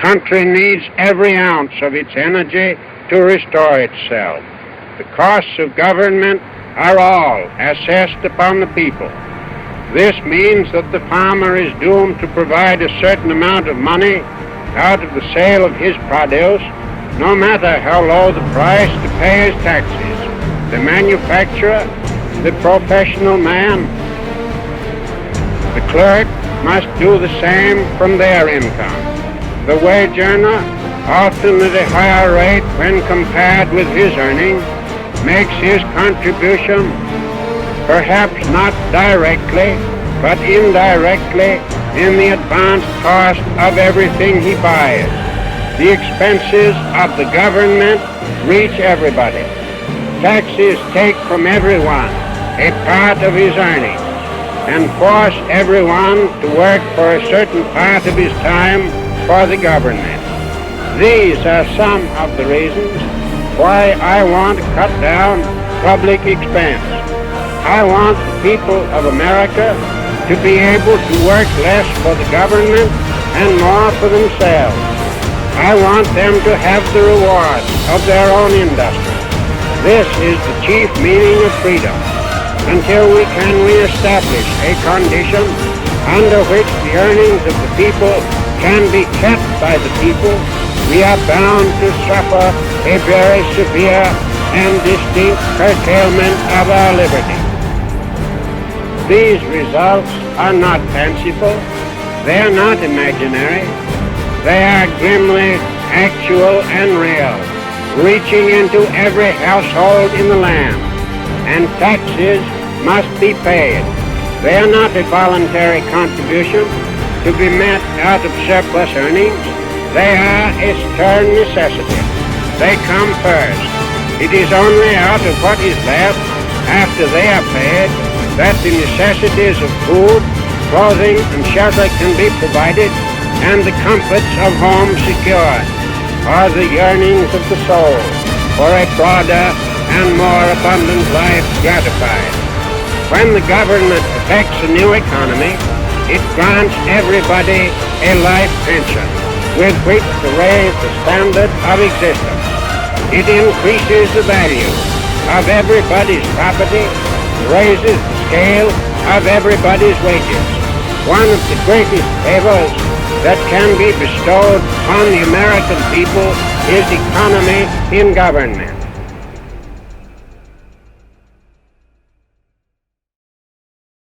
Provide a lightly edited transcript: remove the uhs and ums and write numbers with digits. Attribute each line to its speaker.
Speaker 1: country needs every ounce of its energy to restore itself. The costs of government are all assessed upon the people. This means that the farmer is doomed to provide a certain amount of money out of the sale of his produce, no matter how low the price, to pay his taxes. The manufacturer, the professional man, the clerk must do the same from their income. The wage earner, often at a higher rate when compared with his earnings, makes his contribution, perhaps not directly, but indirectly, in the advanced cost of everything he buys. The expenses of the government reach everybody. Taxes take from everyone a part of his earnings and force everyone to work for a certain part of his time for the government. These are some of the reasons why I want to cut down public expense. I want the people of America to be able to work less for the government and more for themselves. I want them to have the rewards of their own industry. This is the chief meaning of freedom. Until we can reestablish a condition under which the earnings of the people can be kept by the people, we are bound to suffer a very severe and distinct curtailment of our liberty. These results are not fanciful, they are not imaginary, they are grimly actual and real, reaching into every household in the land, and taxes must be paid. They are not a voluntary contribution to be met out of surplus earnings. They are a stern necessity. They come first. It is only out of what is left after they are paid that the necessities of food, clothing, and shelter can be provided and the comforts of home secured, or the yearnings of the soul for a broader and more abundant life gratified. When the government effects a new economy, it grants everybody a life pension with which to raise the standard of existence. It increases the value of everybody's property, raises the scale of everybody's wages. One of the greatest favors that can be bestowed upon the American people is economy in government.